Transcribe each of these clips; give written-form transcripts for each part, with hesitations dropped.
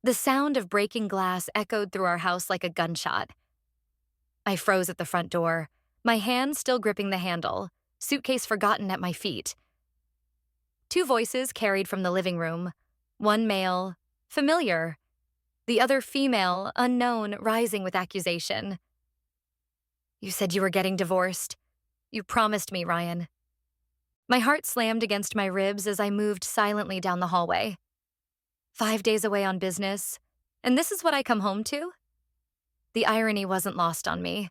The sound of breaking glass echoed through our house like a gunshot. I froze at the front door, my hand still gripping the handle, suitcase forgotten at my feet. Two voices carried from the living room, one male, familiar, the other female, unknown, rising with accusation. "You said you were getting divorced. You promised me, Ryan." My heart slammed against my ribs as I moved silently down the hallway. 5 days away on business, and this is what I come home to? The irony wasn't lost on me.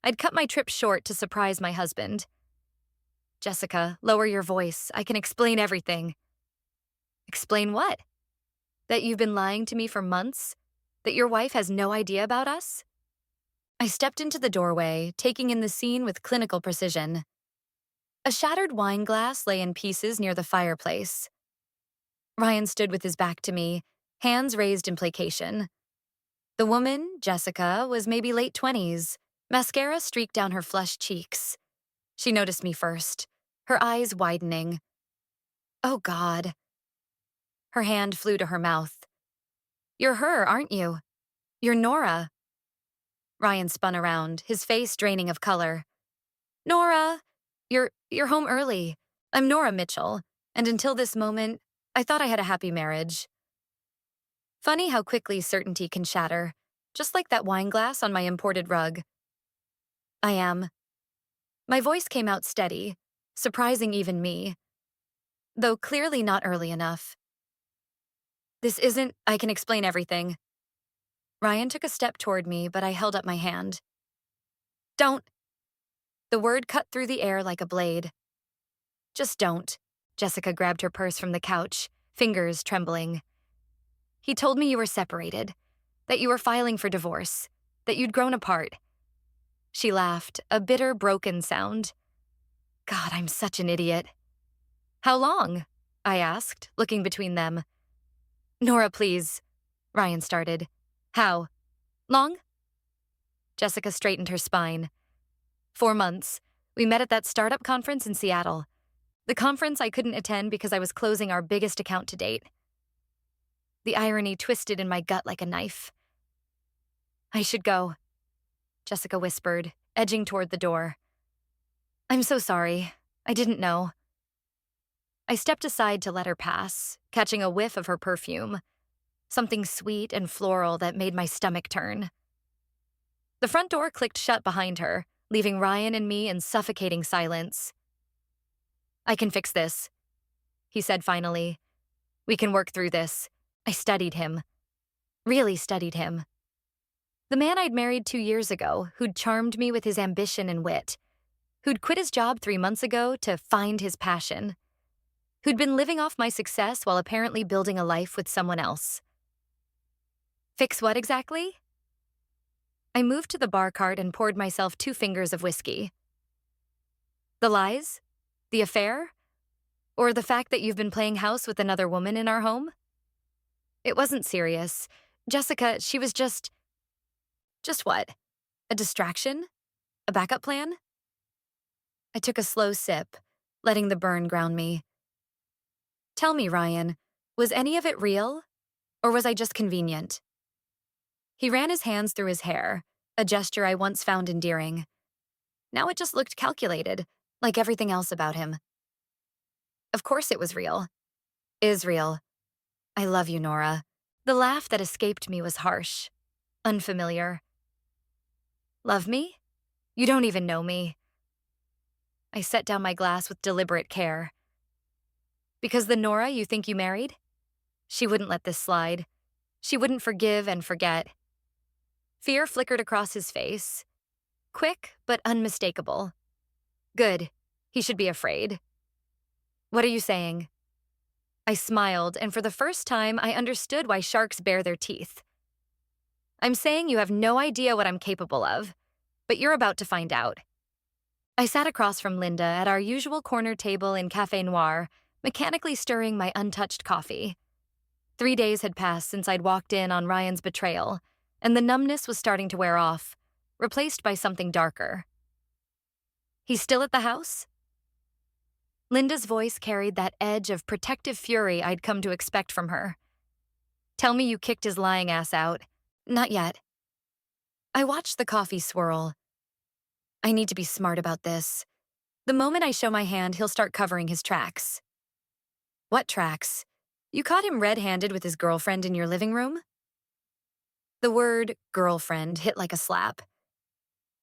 I'd cut my trip short to surprise my husband. "Jessica, lower your voice. I can explain everything." "Explain what? That you've been lying to me for months? That your wife has no idea about us?" I stepped into the doorway, taking in the scene with clinical precision. A shattered wine glass lay in pieces near the fireplace. Ryan stood with his back to me, hands raised in placation. The woman, Jessica, was maybe late 20s. Mascara streaked down her flushed cheeks. She noticed me first, her eyes widening. "Oh, God." Her hand flew to her mouth. "You're her, aren't you? You're Nora." Ryan spun around, his face draining of color. "Nora, you're home early. I'm Nora Mitchell, and until this moment, I thought I had a happy marriage." Funny how quickly certainty can shatter, just like that wine glass on my imported rug. "I am." My voice came out steady, surprising even me, though clearly not early enough. I can explain everything." Ryan took a step toward me, but I held up my hand. "Don't." The word cut through the air like a blade. "Just don't." Jessica grabbed her purse from the couch, fingers trembling. "He told me you were separated, that you were filing for divorce, that you'd grown apart." She laughed, a bitter, broken sound. God, I'm such an idiot. "How long?" I asked, looking between them. "Nora, please," Ryan started. "How long?" Jessica straightened her spine. 4 months. We met at that startup conference in Seattle. The conference I couldn't attend because I was closing our biggest account to date. The irony twisted in my gut like a knife. "I should go," Jessica whispered, edging toward the door. "I'm so sorry. I didn't know." I stepped aside to let her pass, catching a whiff of her perfume, something sweet and floral that made my stomach turn. The front door clicked shut behind her, leaving Ryan and me in suffocating silence. "I can fix this," he said finally. "We can work through this." I studied him. Really studied him. The man I'd married 2 years ago, who'd charmed me with his ambition and wit, who'd quit his job 3 months ago to find his passion, who'd been living off my success while apparently building a life with someone else. Fix what exactly? I moved to the bar cart and poured myself 2 fingers of whiskey. The lies? The affair? Or the fact that you've been playing house with another woman in our home? It wasn't serious. Jessica, she was just what? A distraction? A backup plan? I took a slow sip, letting the burn ground me. "Tell me, Ryan, was any of it real? Or was I just convenient?" He ran his hands through his hair, a gesture I once found endearing. Now it just looked calculated, like everything else about him. "Of course it was real. Is real. I love you, Nora." The laugh that escaped me was harsh, unfamiliar. "Love me? You don't even know me." I set down my glass with deliberate care. "Because the Nora you think you married? She wouldn't let this slide. She wouldn't forgive and forget." Fear flickered across his face. Quick, but unmistakable. "Good. He should be afraid." "What are you saying?" I smiled, and for the first time, I understood why sharks bare their teeth. "I'm saying you have no idea what I'm capable of, but you're about to find out." I sat across from Linda at our usual corner table in Café Noir, mechanically stirring my untouched coffee. 3 days had passed since I'd walked in on Ryan's betrayal, and the numbness was starting to wear off, replaced by something darker. "He's still at the house?" Linda's voice carried that edge of protective fury I'd come to expect from her. Tell me you kicked his lying ass out. Not yet. I watched the coffee swirl. I need to be smart about this. The moment I show my hand, he'll start covering his tracks. What tracks? You caught him red-handed with his girlfriend in your living room? The word girlfriend hit like a slap.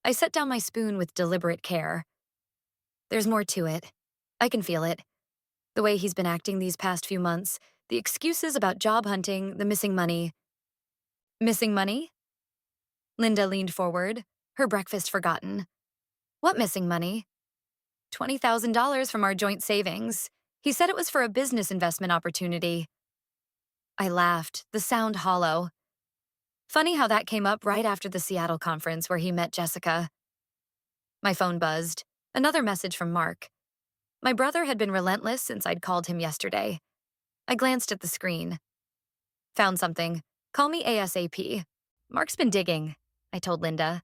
I set down my spoon with deliberate care. There's more to it. I can feel it. The way he's been acting these past few months, the excuses about job hunting, the missing money. Missing money? Linda leaned forward, her breakfast forgotten. What missing money? $20,000 from our joint savings. He said it was for a business investment opportunity. I laughed, the sound hollow. Funny how that came up right after the Seattle conference where he met Jessica. My phone buzzed. Another message from Mark. My brother had been relentless since I'd called him yesterday. I glanced at the screen. Found something. Call me ASAP. Mark's been digging, I told Linda.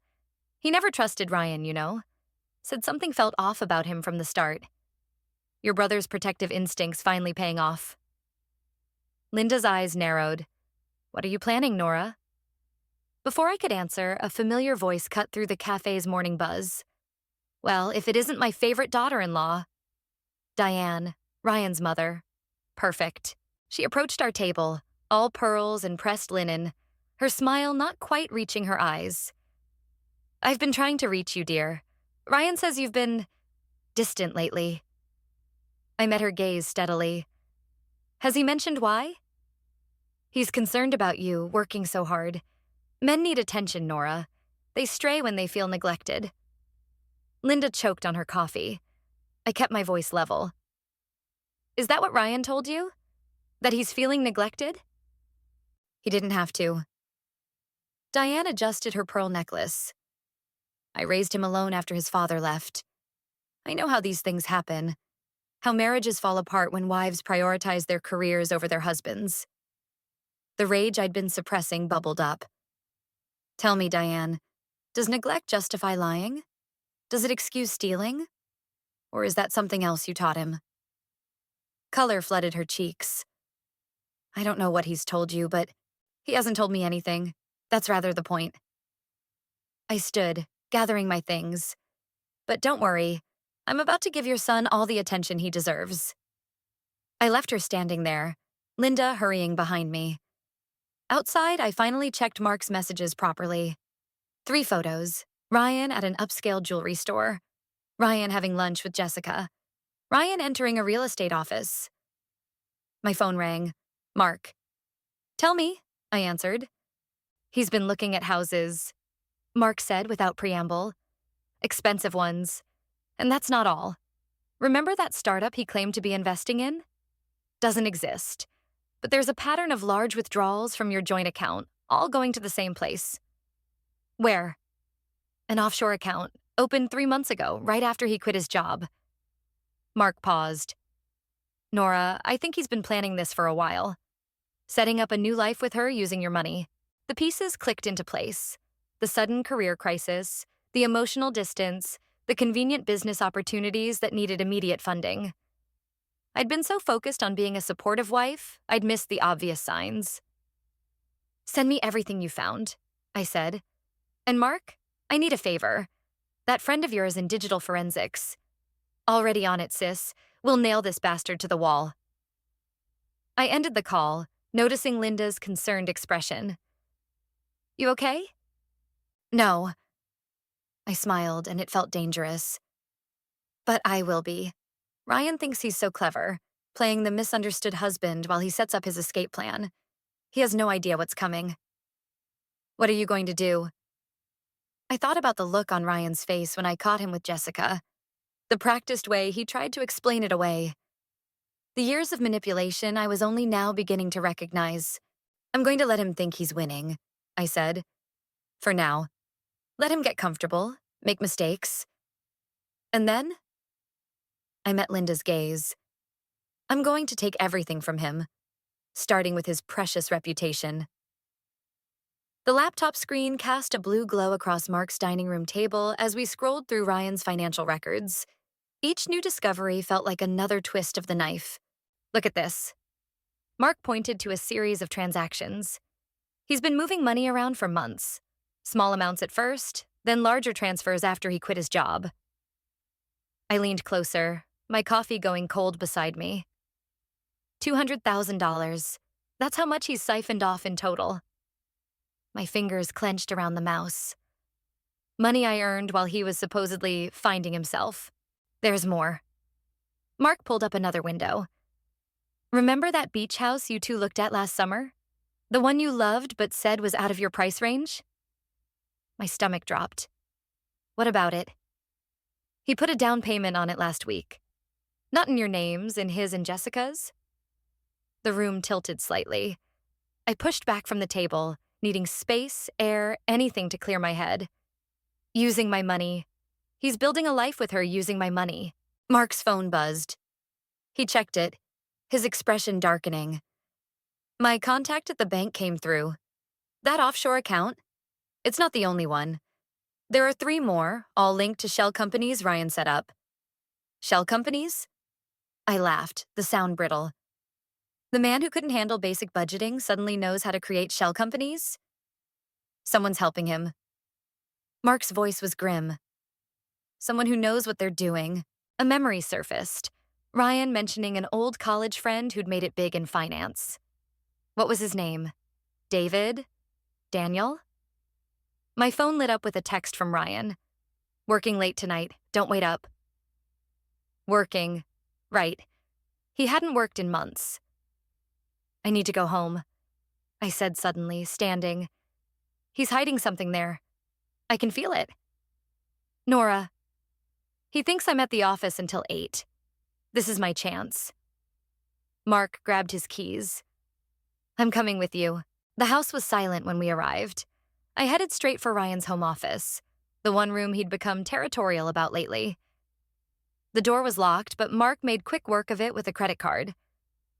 He never trusted Ryan, you know. Said something felt off about him from the start. Your brother's protective instincts finally paying off. Linda's eyes narrowed. What are you planning, Nora? Before I could answer, a familiar voice cut through the cafe's morning buzz. Well, if it isn't my favorite daughter-in-law. Diane, Ryan's mother. Perfect. She approached our table, all pearls and pressed linen, her smile not quite reaching her eyes. I've been trying to reach you, dear. Ryan says you've been distant lately. I met her gaze steadily. Has he mentioned why? He's concerned about you, working so hard. Men need attention, Nora. They stray when they feel neglected. Linda choked on her coffee. I kept my voice level. Is that what Ryan told you? That he's feeling neglected? He didn't have to. Diane adjusted her pearl necklace. I raised him alone after his father left. I know how these things happen. How marriages fall apart when wives prioritize their careers over their husbands. The rage I'd been suppressing bubbled up. Tell me, Diane, does neglect justify lying? Does it excuse stealing? Or is that something else you taught him? Color flooded her cheeks. I don't know what he's told you, but he hasn't told me anything. That's rather the point. I stood, gathering my things. But don't worry, I'm about to give your son all the attention he deserves. I left her standing there, Linda hurrying behind me. Outside, I finally checked Mark's messages properly. 3 photos. Ryan at an upscale jewelry store. Ryan having lunch with Jessica. Ryan entering a real estate office. My phone rang. Mark. Tell me, I answered. He's been looking at houses, Mark said without preamble. Expensive ones. And that's not all. Remember that startup he claimed to be investing in? Doesn't exist. But there's a pattern of large withdrawals from your joint account, all going to the same place. Where? An offshore account, opened 3 months ago, right after he quit his job. Mark paused. Nora, I think he's been planning this for a while. Setting up a new life with her using your money. The pieces clicked into place. The sudden career crisis, the emotional distance, the convenient business opportunities that needed immediate funding. I'd been so focused on being a supportive wife, I'd missed the obvious signs. Send me everything you found, I said. And Mark, I need a favor. That friend of yours in digital forensics. Already on it, sis. We'll nail this bastard to the wall. I ended the call, noticing Linda's concerned expression. You okay? No. I smiled, and it felt dangerous. But I will be. Ryan thinks he's so clever, playing the misunderstood husband while he sets up his escape plan. He has no idea what's coming. What are you going to do? I thought about the look on Ryan's face when I caught him with Jessica. The practiced way he tried to explain it away. The years of manipulation I was only now beginning to recognize. I'm going to let him think he's winning, I said. For now. Let him get comfortable, make mistakes. And then? I met Linda's gaze. I'm going to take everything from him, starting with his precious reputation. The laptop screen cast a blue glow across Mark's dining room table as we scrolled through Ryan's financial records. Each new discovery felt like another twist of the knife. Look at this. Mark pointed to a series of transactions. He's been moving money around for months. Small amounts at first, then larger transfers after he quit his job. I leaned closer, my coffee going cold beside me. $200,000. That's how much he's siphoned off in total. My fingers clenched around the mouse. Money I earned while he was supposedly finding himself. There's more. Mark pulled up another window. Remember that beach house you two looked at last summer? The one you loved but said was out of your price range? My stomach dropped. What about it? He put a down payment on it last week. Not in your names, in his and Jessica's. The room tilted slightly. I pushed back from the table, needing space, air, anything to clear my head. Using my money. He's building a life with her using my money. Mark's phone buzzed. He checked it, his expression darkening. My contact at the bank came through. That offshore account? It's not the only one. There are 3 more, all linked to shell companies Ryan set up. Shell companies? I laughed, the sound brittle. The man who couldn't handle basic budgeting suddenly knows how to create shell companies? Someone's helping him. Mark's voice was grim. Someone who knows what they're doing. A memory surfaced. Ryan mentioning an old college friend who'd made it big in finance. What was his name? David? Daniel? My phone lit up with a text from Ryan. Working late tonight. Don't wait up. Working. Right. He hadn't worked in months. I need to go home, I said suddenly, standing. He's hiding something there. I can feel it. Nora. He thinks I'm at the office until 8. This is my chance. Mark grabbed his keys. I'm coming with you. The house was silent when we arrived. I headed straight for Ryan's home office, the one room he'd become territorial about lately. The door was locked, but Mark made quick work of it with a credit card.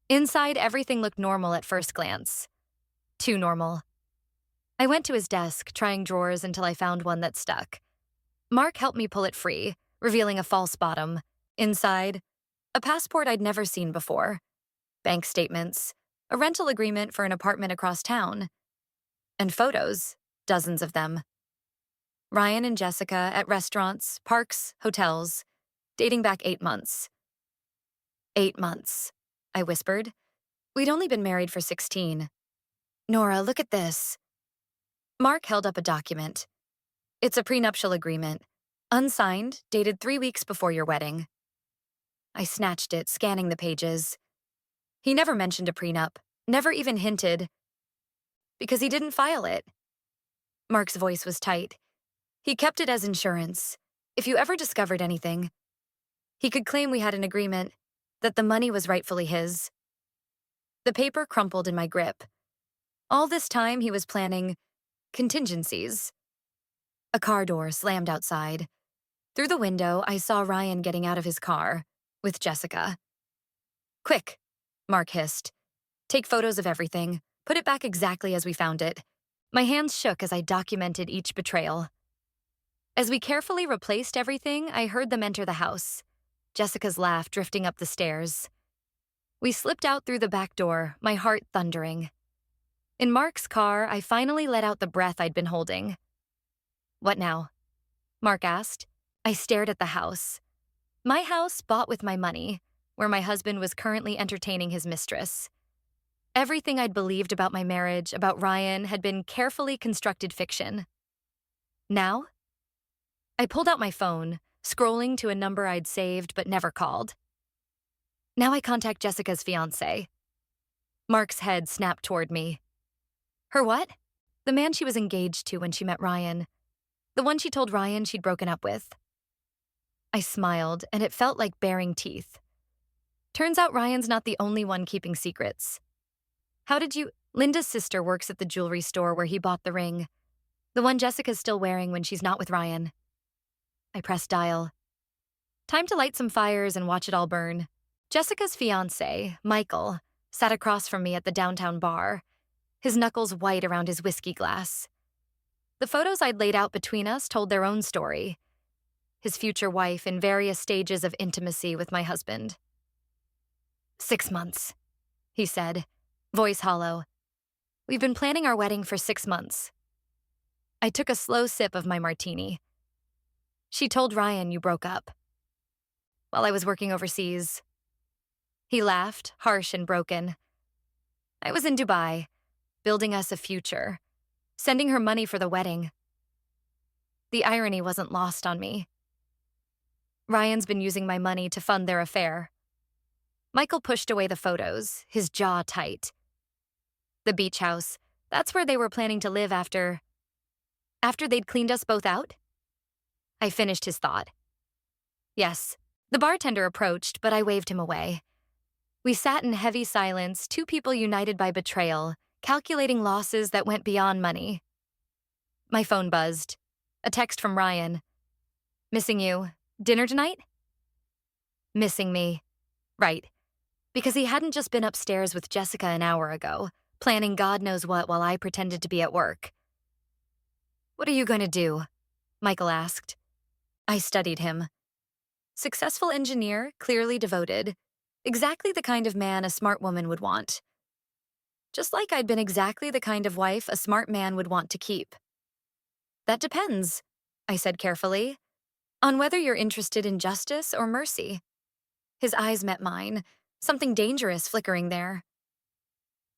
Inside, everything looked normal at first glance. Too normal. I went to his desk, trying drawers until I found one that stuck. Mark helped me pull it free, revealing a false bottom. Inside, a passport I'd never seen before, bank statements, a rental agreement for an apartment across town, and photos, dozens of them. Ryan and Jessica at restaurants, parks, hotels, dating back 8 months. 8 months, I whispered. We'd only been married for 16. Nora, look at this. Mark held up a document. It's a prenuptial agreement, unsigned, dated 3 weeks before your wedding. I snatched it, scanning the pages. He never mentioned a prenup, never even hinted, because he didn't file it. Mark's voice was tight. He kept it as insurance. If you ever discovered anything, he could claim we had an agreement, that the money was rightfully his. The paper crumpled in my grip. All this time he was planning contingencies. A car door slammed outside. Through the window, I saw Ryan getting out of his car, with Jessica. Quick, Mark hissed. Take photos of everything. Put it back exactly as we found it. My hands shook as I documented each betrayal. As we carefully replaced everything, I heard them enter the house. Jessica's laugh drifting up the stairs. We slipped out through the back door, my heart thundering. In Mark's car, I finally let out the breath I'd been holding. What now? Mark asked. I stared at the house. My house bought with my money, where my husband was currently entertaining his mistress. Everything I'd believed about my marriage, about Ryan, had been carefully constructed fiction. Now? I pulled out my phone, scrolling to a number I'd saved but never called. Now I contact Jessica's fiancé. Mark's head snapped toward me. Her what? The man she was engaged to when she met Ryan. The one she told Ryan she'd broken up with. I smiled, and it felt like baring teeth. Turns out Ryan's not the only one keeping secrets. How did you— Linda's sister works at the jewelry store where he bought the ring. The one Jessica's still wearing when she's not with Ryan. I pressed dial. Time to light some fires and watch it all burn. Jessica's fiancé, Michael, sat across from me at the downtown bar, his knuckles white around his whiskey glass. The photos I'd laid out between us told their own story. His future wife in various stages of intimacy with my husband. 6 months, he said, Voice hollow. We've been planning our wedding for 6 months. I took a slow sip of my martini. She told Ryan you broke up. While I was working overseas. He laughed, harsh and broken. I was in Dubai, building us a future, sending her money for the wedding. The irony wasn't lost on me. Ryan's been using my money to fund their affair. Michael pushed away the photos, his jaw tight. The beach house, that's where they were planning to live after they'd cleaned us both out? I finished his thought. Yes. The bartender approached, but I waved him away. We sat in heavy silence, two people united by betrayal, calculating losses that went beyond money. My phone buzzed. A text from Ryan. Missing you. Dinner tonight? Missing me. Right. Because he hadn't just been upstairs with Jessica an hour ago, planning God knows what while I pretended to be at work. What are you going to do? Michael asked. I studied him. Successful engineer, clearly devoted. Exactly the kind of man a smart woman would want. Just like I'd been exactly the kind of wife a smart man would want to keep. That depends, I said carefully, on whether you're interested in justice or mercy. His eyes met mine, something dangerous flickering there.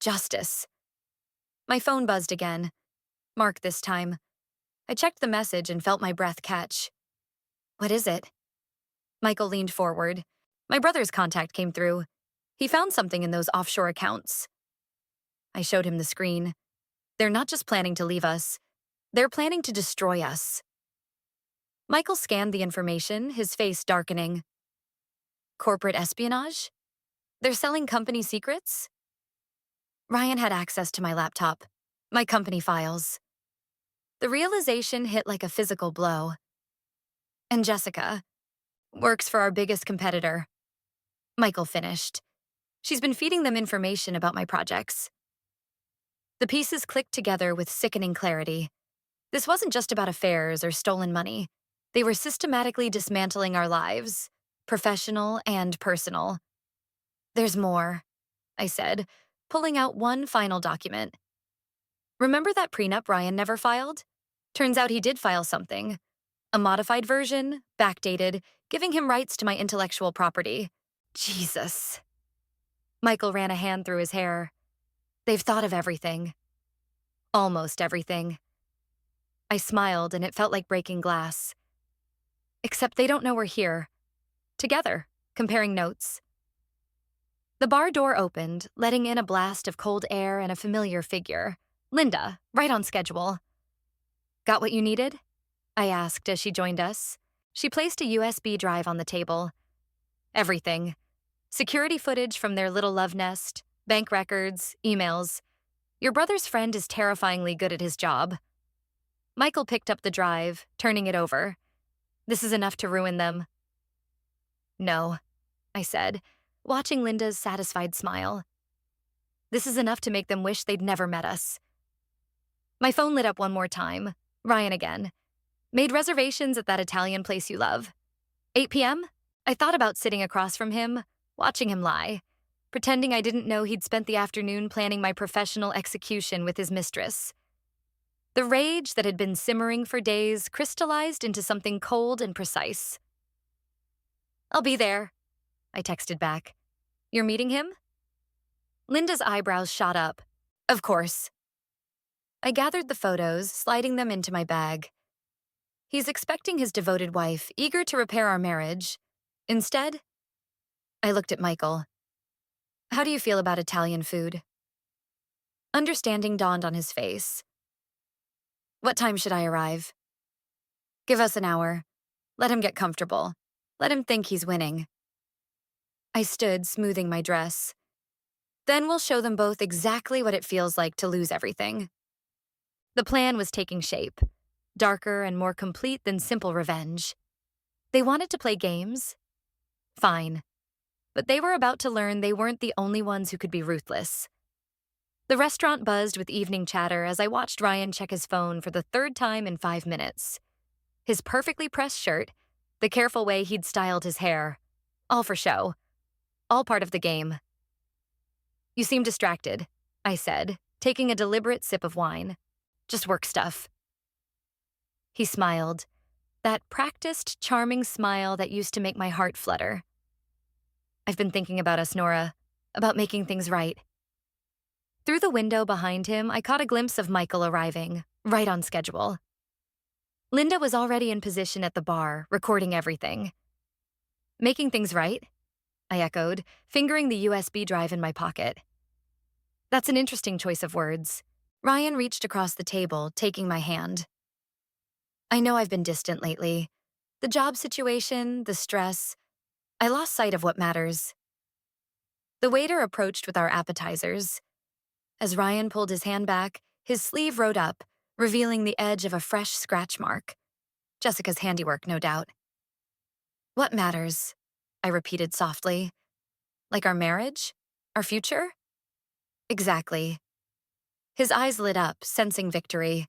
Justice. My phone buzzed again. Mark this time. I checked the message and felt my breath catch. What is it? Michael leaned forward. My brother's contact came through. He found something in those offshore accounts. I showed him the screen. They're not just planning to leave us. They're planning to destroy us. Michael scanned the information, his face darkening. Corporate espionage? They're selling company secrets? Ryan had access to my laptop, my company files. The realization hit like a physical blow. And Jessica works for our biggest competitor. Michael finished. She's been feeding them information about my projects. The pieces clicked together with sickening clarity. This wasn't just about affairs or stolen money. They were systematically dismantling our lives, professional and personal. There's more, I said, pulling out one final document. Remember that prenup Ryan never filed? Turns out he did file something. A modified version, backdated, giving him rights to my intellectual property. Jesus. Michael ran a hand through his hair. They've thought of everything. Almost everything. I smiled, and it felt like breaking glass. Except they don't know we're here. Together, comparing notes. The bar door opened, letting in a blast of cold air and a familiar figure. Linda, right on schedule. Got what you needed? I asked as she joined us. She placed a USB drive on the table. Everything. Security footage from their little love nest, bank records, emails. Your brother's friend is terrifyingly good at his job. Michael picked up the drive, turning it over. This is enough to ruin them. No, I said, watching Linda's satisfied smile. This is enough to make them wish they'd never met us. My phone lit up one more time. Ryan again. Made reservations at that Italian place you love. 8 p.m.? I thought about sitting across from him, watching him lie, pretending I didn't know he'd spent the afternoon planning my professional execution with his mistress. The rage that had been simmering for days crystallized into something cold and precise. I'll be there, I texted back. You're meeting him? Linda's eyebrows shot up. Of course. I gathered the photos, sliding them into my bag. He's expecting his devoted wife, eager to repair our marriage. Instead, I looked at Michael. How do you feel about Italian food? Understanding dawned on his face. What time should I arrive? Give us an hour. Let him get comfortable. Let him think he's winning. I stood, smoothing my dress. Then we'll show them both exactly what it feels like to lose everything. The plan was taking shape, darker and more complete than simple revenge. They wanted to play games? Fine. But they were about to learn they weren't the only ones who could be ruthless. The restaurant buzzed with evening chatter as I watched Ryan check his phone for the third time in 5 minutes. His perfectly pressed shirt, the careful way he'd styled his hair. All for show. All part of the game. You seem distracted. I said, taking a deliberate sip of wine. Just work stuff. He smiled, that practiced, charming smile that used to make my heart flutter. I've been thinking about us, Nora, about making things right. Through the window behind him, I caught a glimpse of Michael arriving, right on schedule. Linda was already in position at the bar, recording everything. Making things right? I echoed, fingering the USB drive in my pocket. That's an interesting choice of words. Ryan reached across the table, taking my hand. I know I've been distant lately. The job situation, the stress. I lost sight of what matters. The waiter approached with our appetizers. As Ryan pulled his hand back, his sleeve rode up, revealing the edge of a fresh scratch mark. Jessica's handiwork, no doubt. What matters? I repeated softly. Like our marriage? Our future? Exactly. His eyes lit up, sensing victory.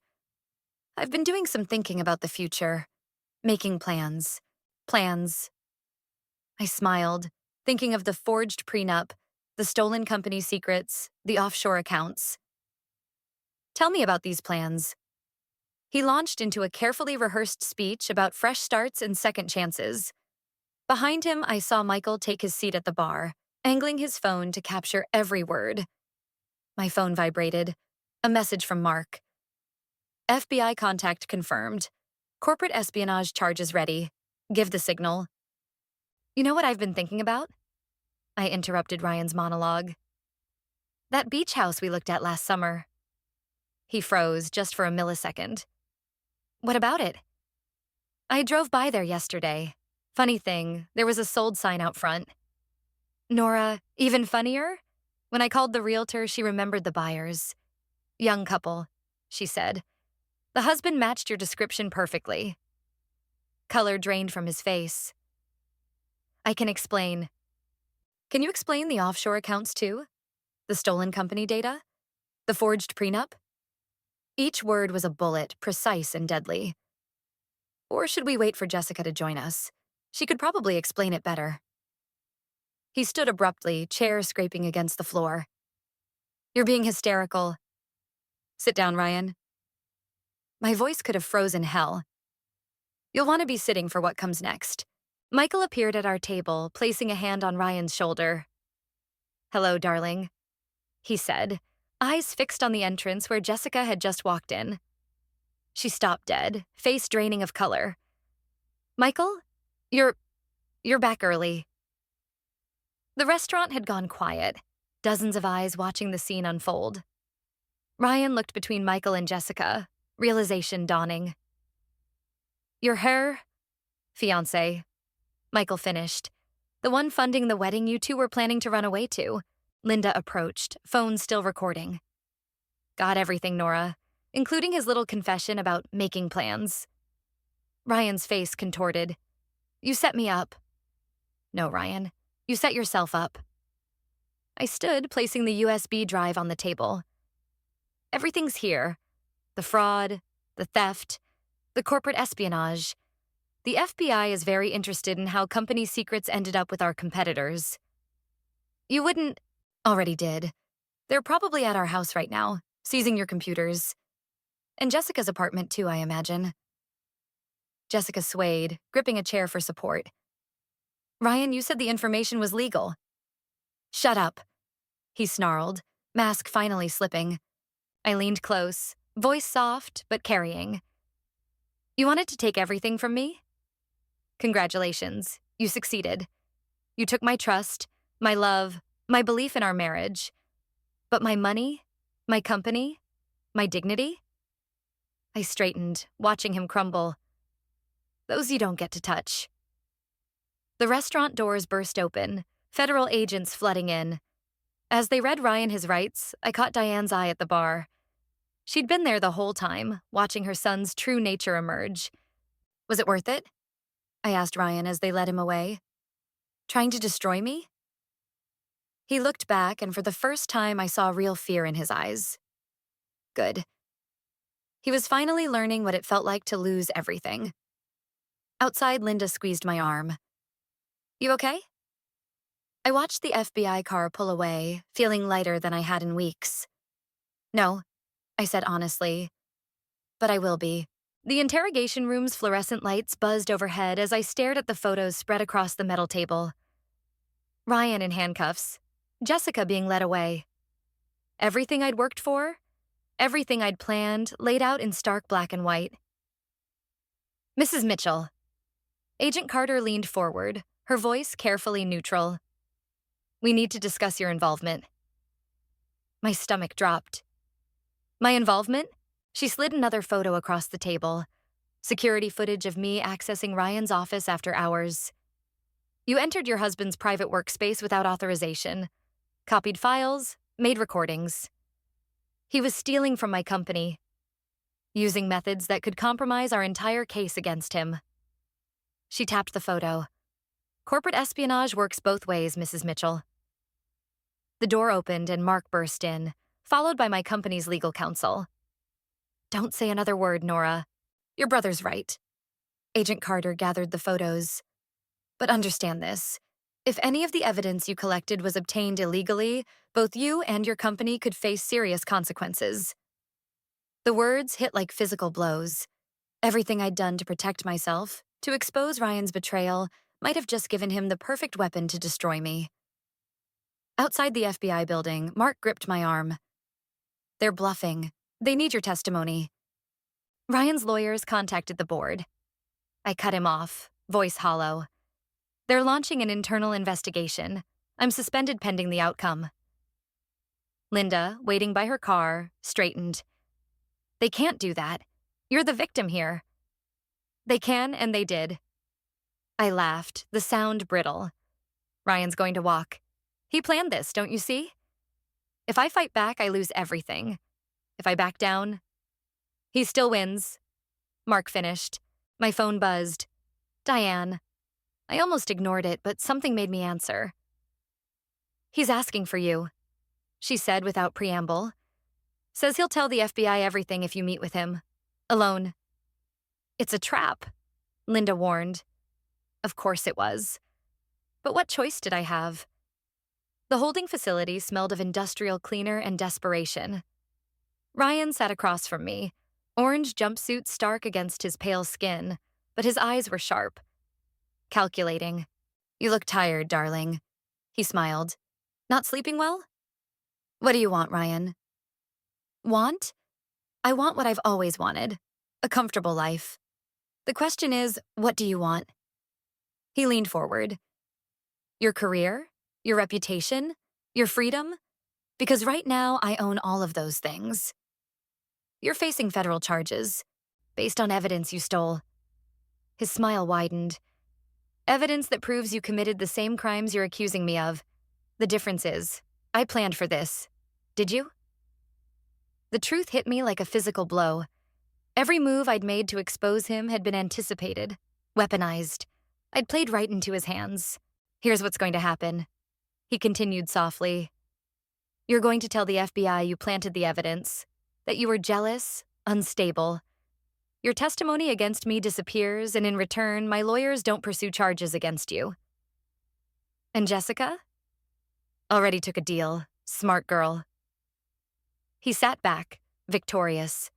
I've been doing some thinking about the future. Making plans. Plans. I smiled, thinking of the forged prenup, the stolen company secrets, the offshore accounts. Tell me about these plans. He launched into a carefully rehearsed speech about fresh starts and second chances. Behind him, I saw Michael take his seat at the bar, angling his phone to capture every word. My phone vibrated. A message from Mark. FBI contact confirmed. Corporate espionage charges ready. Give the signal. You know what I've been thinking about? I interrupted Ryan's monologue. That beach house we looked at last summer. He froze just for a millisecond. What about it? I drove by there yesterday. Funny thing, there was a sold sign out front. Nora, even funnier? When I called the realtor, she remembered the buyers. Young couple, she said. The husband matched your description perfectly. Color drained from his face. I can explain. Can you explain the offshore accounts too? The stolen company data? The forged prenup? Each word was a bullet, precise and deadly. Or should we wait for Jessica to join us? She could probably explain it better. He stood abruptly, chair scraping against the floor. You're being hysterical. Sit down, Ryan. My voice could have frozen hell. You'll want to be sitting for what comes next. Michael appeared at our table, placing a hand on Ryan's shoulder. Hello, darling, he said, eyes fixed on the entrance where Jessica had just walked in. She stopped dead, face draining of color. Michael, you're back early. The restaurant had gone quiet, dozens of eyes watching the scene unfold. Ryan looked between Michael and Jessica, realization dawning. You're her fiancé, Michael finished. The one funding the wedding you two were planning to run away to. Linda approached, phone still recording. Got everything, Nora, including his little confession about making plans. Ryan's face contorted. You set me up. No, Ryan, you set yourself up. I stood, placing the USB drive on the table. Everything's here. The fraud, the theft, the corporate espionage. The FBI is very interested in how company secrets ended up with our competitors. You wouldn't... Already did. They're probably at our house right now, seizing your computers. And Jessica's apartment too, I imagine. Jessica swayed, gripping a chair for support. Ryan, you said the information was legal. Shut up, he snarled, mask finally slipping. I leaned close, voice soft but carrying. You wanted to take everything from me? Congratulations, you succeeded. You took my trust, my love, my belief in our marriage. But my money, my company, my dignity? I straightened, watching him crumble. Those you don't get to touch. The restaurant doors burst open, federal agents flooding in. As they read Ryan his rights, I caught Diane's eye at the bar. She'd been there the whole time, watching her son's true nature emerge. Was it worth it? I asked Ryan as they led him away. Trying to destroy me? He looked back, and for the first time I saw real fear in his eyes. Good. He was finally learning what it felt like to lose everything. Outside, Linda squeezed my arm. You okay? I watched the FBI car pull away, feeling lighter than I had in weeks. No, I said honestly, but I will be. The interrogation room's fluorescent lights buzzed overhead as I stared at the photos spread across the metal table. Ryan in handcuffs, Jessica being led away. Everything I'd worked for, everything I'd planned, laid out in stark black and white. Mrs. Mitchell. Agent Carter leaned forward, her voice carefully neutral. We need to discuss your involvement. My stomach dropped. My involvement? She slid another photo across the table. Security footage of me accessing Ryan's office after hours. You entered your husband's private workspace without authorization, copied files, made recordings. He was stealing from my company, using methods that could compromise our entire case against him. She tapped the photo. Corporate espionage works both ways, Mrs. Mitchell. The door opened and Mark burst in, followed by my company's legal counsel. Don't say another word, Nora. Your brother's right. Agent Carter gathered the photos. But understand this. If any of the evidence you collected was obtained illegally, both you and your company could face serious consequences. The words hit like physical blows. Everything I'd done to protect myself, to expose Ryan's betrayal, might have just given him the perfect weapon to destroy me. Outside the FBI building, Mark gripped my arm. They're bluffing. They need your testimony. Ryan's lawyers contacted the board. I cut him off, voice hollow. They're launching an internal investigation. I'm suspended pending the outcome. Linda, waiting by her car, straightened. They can't do that. You're the victim here. They can, and they did. I laughed, the sound brittle. Ryan's going to walk. He planned this, don't you see? If I fight back, I lose everything. If I back down, he still wins. Mark finished. My phone buzzed. Diane. I almost ignored it, but something made me answer. He's asking for you, she said without preamble. Says he'll tell the FBI everything if you meet with him. Alone. It's a trap, Linda warned. Of course it was. But what choice did I have? The holding facility smelled of industrial cleaner and desperation. Ryan sat across from me, orange jumpsuit stark against his pale skin, but his eyes were sharp. Calculating. You look tired, darling. He smiled. Not sleeping well? What do you want, Ryan? Want? I want what I've always wanted. A comfortable life. The question is, what do you want? He leaned forward. Your career? Your reputation? Your freedom? Because right now, I own all of those things. You're facing federal charges, based on evidence you stole. His smile widened. Evidence that proves you committed the same crimes you're accusing me of. The difference is, I planned for this. Did you? The truth hit me like a physical blow. Every move I'd made to expose him had been anticipated, weaponized. I'd played right into his hands. Here's what's going to happen. He continued softly. You're going to tell the FBI you planted the evidence, that you were jealous, unstable. Your testimony against me disappears, and in return, my lawyers don't pursue charges against you. And Jessica? Already took a deal. Smart girl. He sat back, victorious.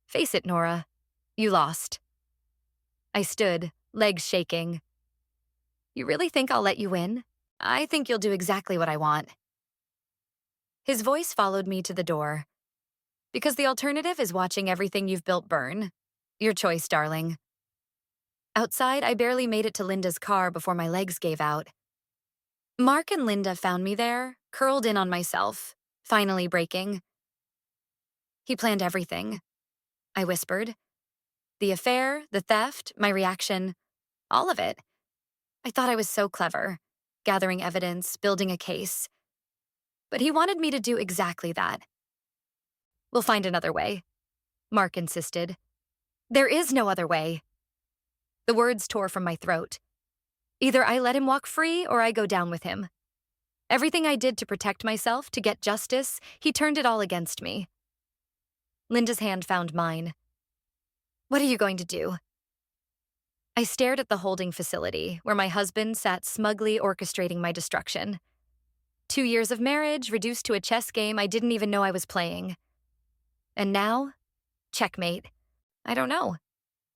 Face it, Nora. You lost. I stood, legs shaking. You really think I'll let you win? I think you'll do exactly what I want. His voice followed me to the door. Because the alternative is watching everything you've built burn. Your choice, darling. Outside, I barely made it to Linda's car before my legs gave out. Mark and Linda found me there, curled in on myself, finally breaking. He planned everything, I whispered. The affair, the theft, my reaction, all of it. I thought I was so clever, gathering evidence, building a case. But he wanted me to do exactly that. We'll find another way, Mark insisted. There is no other way. The words tore from my throat. Either I let him walk free or I go down with him. Everything I did to protect myself, to get justice, he turned it all against me. Linda's hand found mine. What are you going to do? I stared at the holding facility, where my husband sat smugly orchestrating my destruction. 2 years of marriage reduced to a chess game I didn't even know I was playing. And now, checkmate. I don't know,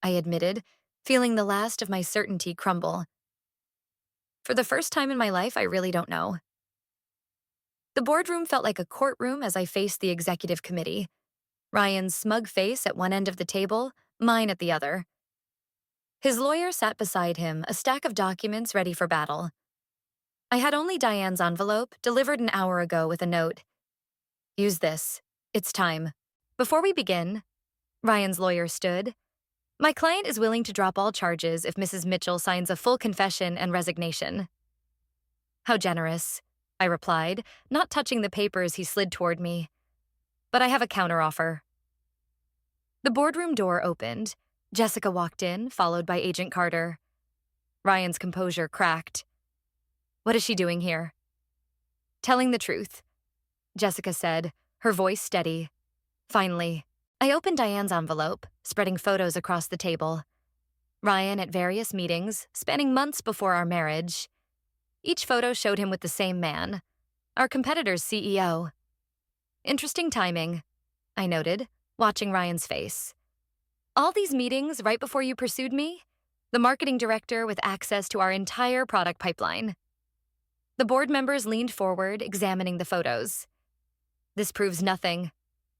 I admitted, feeling the last of my certainty crumble. For the first time in my life, I really don't know. The boardroom felt like a courtroom as I faced the executive committee. Ryan's smug face at one end of the table, mine at the other. His lawyer sat beside him, a stack of documents ready for battle. I had only Diane's envelope, delivered an hour ago with a note. Use this. It's time. Before we begin, Ryan's lawyer stood. My client is willing to drop all charges if Mrs. Mitchell signs a full confession and resignation. How generous, I replied, not touching the papers he slid toward me. But I have a counteroffer. The boardroom door opened. Jessica walked in, followed by Agent Carter. Ryan's composure cracked. What is she doing here? Telling the truth, Jessica said, her voice steady. Finally, I opened Diane's envelope, spreading photos across the table. Ryan at various meetings, spanning months before our marriage. Each photo showed him with the same man, our competitor's CEO. Interesting timing, I noted, watching Ryan's face. All these meetings right before you pursued me? The marketing director with access to our entire product pipeline. The board members leaned forward, examining the photos. This proves nothing.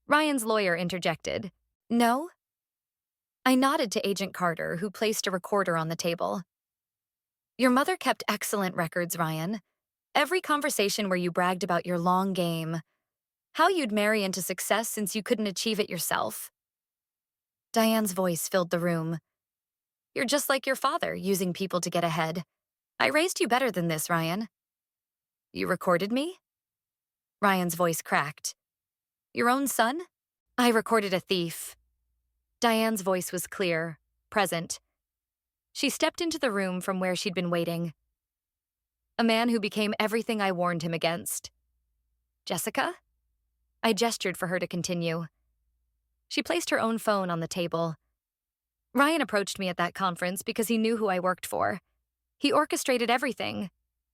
Ryan's lawyer interjected. No? I nodded to Agent Carter, who placed a recorder on the table. Your mother kept excellent records, Ryan. Every conversation where you bragged about your long game, how you'd marry into success since you couldn't achieve it yourself. Diane's voice filled the room. You're just like your father, using people to get ahead. I raised you better than this, Ryan. You recorded me? Ryan's voice cracked. Your own son? I recorded a thief. Diane's voice was clear, present. She stepped into the room from where she'd been waiting. A man who became everything I warned him against. Jessica? I gestured for her to continue. She placed her own phone on the table. Ryan approached me at that conference because he knew who I worked for. He orchestrated everything.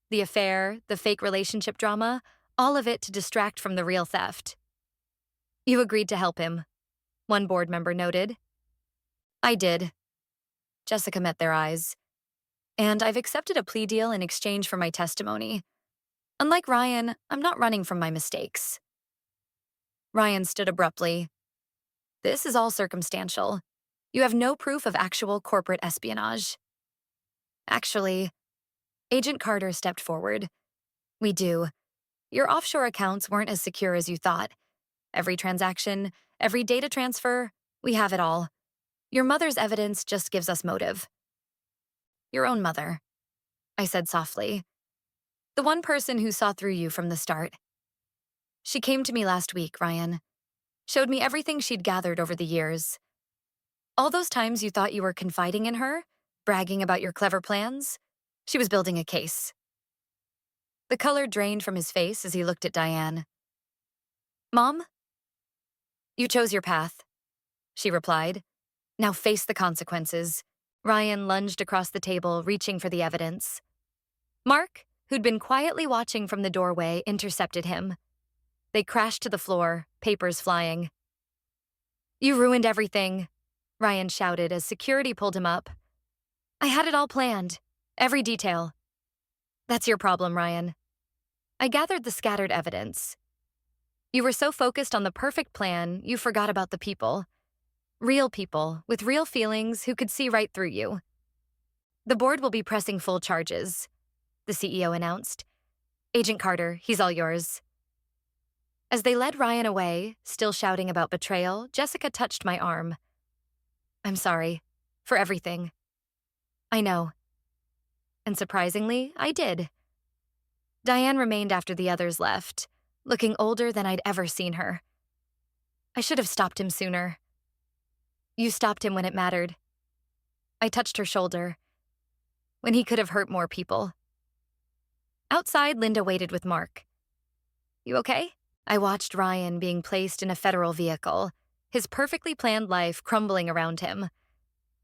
The affair, the fake relationship drama, all of it to distract from the real theft. You agreed to help him, one board member noted. I did. Jessica met their eyes. And I've accepted a plea deal in exchange for my testimony. Unlike Ryan, I'm not running from my mistakes. Ryan stood abruptly. This is all circumstantial. You have no proof of actual corporate espionage. Actually, Agent Carter stepped forward. We do. Your offshore accounts weren't as secure as you thought. Every transaction, every data transfer, we have it all. Your mother's evidence just gives us motive. Your own mother, I said softly. The one person who saw through you from the start. She came to me last week, Ryan. Showed me everything she'd gathered over the years. All those times you thought you were confiding in her, bragging about your clever plans, she was building a case. The color drained from his face as he looked at Diane. Mom? You chose your path, she replied. Now face the consequences. Ryan lunged across the table, reaching for the evidence. Mark, who'd been quietly watching from the doorway, intercepted him. They crashed to the floor, papers flying. You ruined everything, Ryan shouted as security pulled him up. I had it all planned, every detail. That's your problem, Ryan. I gathered the scattered evidence. You were so focused on the perfect plan, you forgot about the people. Real people, with real feelings who could see right through you. The board will be pressing full charges, the CEO announced. Agent Carter, he's all yours. As they led Ryan away, still shouting about betrayal, Jessica touched my arm. I'm sorry. For everything. I know. And surprisingly, I did. Diane remained after the others left, looking older than I'd ever seen her. I should have stopped him sooner. You stopped him when it mattered. I touched her shoulder. When he could have hurt more people. Outside, Linda waited with Mark. You okay? I watched Ryan being placed in a federal vehicle, his perfectly planned life crumbling around him.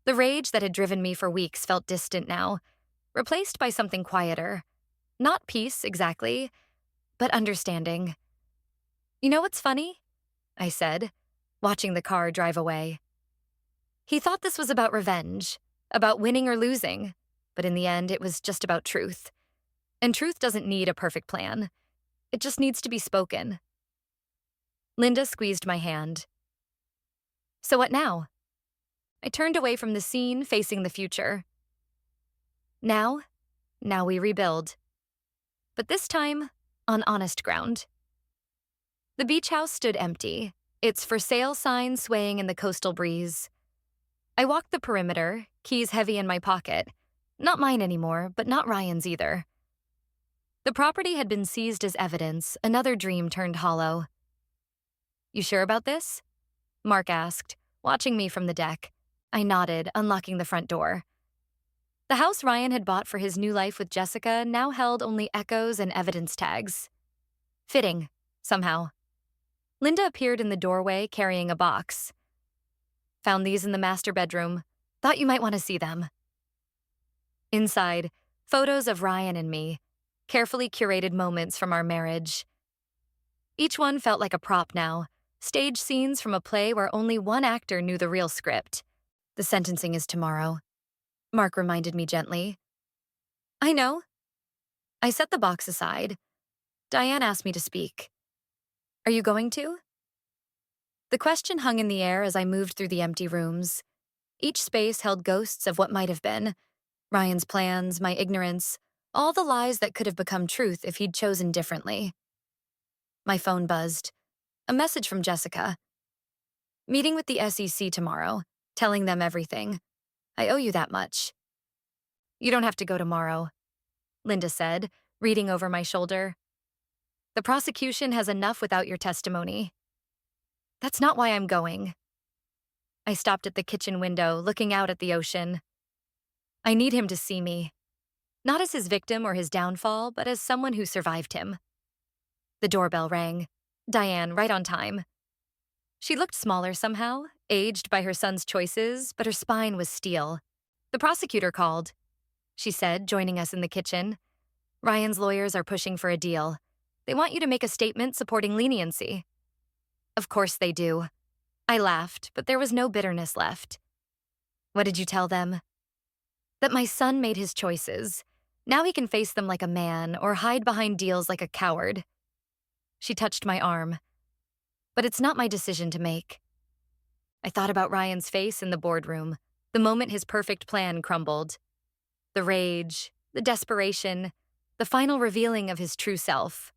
The rage that had driven me for weeks felt distant now, replaced by something quieter. Not peace, exactly, but understanding. You know what's funny? I said, watching the car drive away. He thought this was about revenge, about winning or losing, but in the end, it was just about truth. And truth doesn't need a perfect plan. It just needs to be spoken. Linda squeezed my hand. So what now? I turned away from the scene, facing the future. Now we rebuild. But this time, on honest ground. The beach house stood empty, its for sale sign swaying in the coastal breeze. I walked the perimeter, keys heavy in my pocket. Not mine anymore, but not Ryan's either. The property had been seized as evidence, another dream turned hollow. You sure about this? Mark asked, watching me from the deck. I nodded, unlocking the front door. The house Ryan had bought for his new life with Jessica now held only echoes and evidence tags. Fitting, somehow. Linda appeared in the doorway carrying a box. Found these in the master bedroom. Thought you might want to see them. Inside, photos of Ryan and me, carefully curated moments from our marriage. Each one felt like a prop now, stage scenes from a play where only one actor knew the real script. The sentencing is tomorrow, Mark reminded me gently. I know. I set the box aside. Diane asked me to speak. Are you going to? The question hung in the air as I moved through the empty rooms. Each space held ghosts of what might have been. Ryan's plans, my ignorance, all the lies that could have become truth if he'd chosen differently. My phone buzzed. A message from Jessica. Meeting with the SEC tomorrow, telling them everything. I owe you that much. You don't have to go tomorrow, Linda said, reading over my shoulder. The prosecution has enough without your testimony. That's not why I'm going. I stopped at the kitchen window, looking out at the ocean. I need him to see me. Not as his victim or his downfall, but as someone who survived him. The doorbell rang. Diane, right on time. She looked smaller somehow, aged by her son's choices, but her spine was steel. The prosecutor called, she said, joining us in the kitchen. Ryan's lawyers are pushing for a deal. They want you to make a statement supporting leniency. Of course they do. I laughed, but there was no bitterness left. What did you tell them? That my son made his choices. Now he can face them like a man or hide behind deals like a coward. She touched my arm. But it's not my decision to make. I thought about Ryan's face in the boardroom, the moment his perfect plan crumbled. The rage, the desperation, the final revealing of his true self.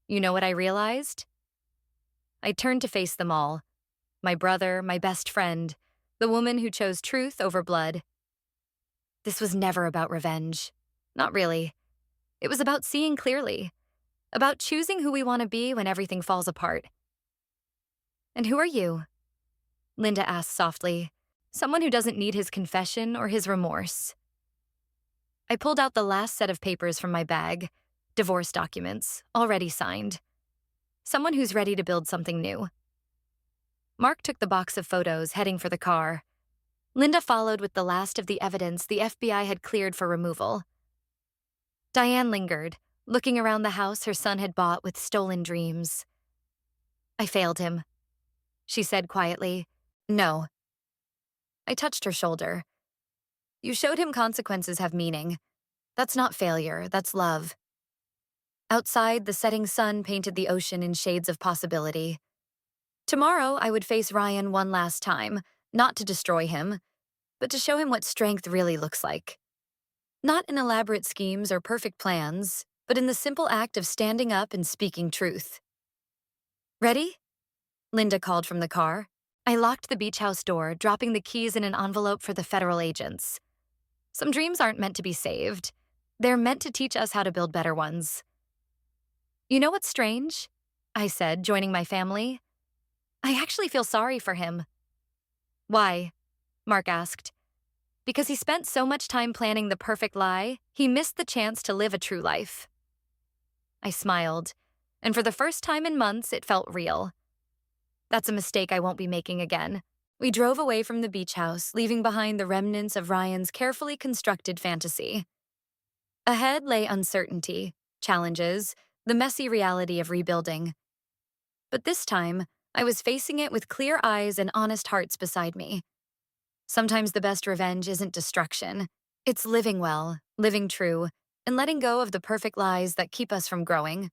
You know what I realized? I turned to face them all. My brother, my best friend, the woman who chose truth over blood. This was never about revenge. Not really. It was about seeing clearly. About choosing who we want to be when everything falls apart. And who are you? Linda asked softly. Someone who doesn't need his confession or his remorse. I pulled out the last set of papers from my bag. Divorce documents, already signed. Someone who's ready to build something new. Mark took the box of photos, heading for the car. Linda followed with the last of the evidence the FBI had cleared for removal. Diane lingered, looking around the house her son had bought with stolen dreams. I failed him, she said quietly. No. I touched her shoulder. You showed him consequences have meaning. That's not failure, that's love. Outside, the setting sun painted the ocean in shades of possibility. Tomorrow, I would face Ryan one last time, not to destroy him, but to show him what strength really looks like. Not in elaborate schemes or perfect plans, but in the simple act of standing up and speaking truth. Ready? Linda called from the car. I locked the beach house door, dropping the keys in an envelope for the federal agents. Some dreams aren't meant to be saved. They're meant to teach us how to build better ones. You know what's strange? I said, joining my family. I actually feel sorry for him. Why? Mark asked. Because he spent so much time planning the perfect lie, he missed the chance to live a true life. I smiled, and for the first time in months, it felt real. That's a mistake I won't be making again. We drove away from the beach house, leaving behind the remnants of Ryan's carefully constructed fantasy. Ahead lay uncertainty, challenges, the messy reality of rebuilding. But this time, I was facing it with clear eyes and honest hearts beside me. Sometimes the best revenge isn't destruction, it's living well, living true, and letting go of the perfect lies that keep us from growing.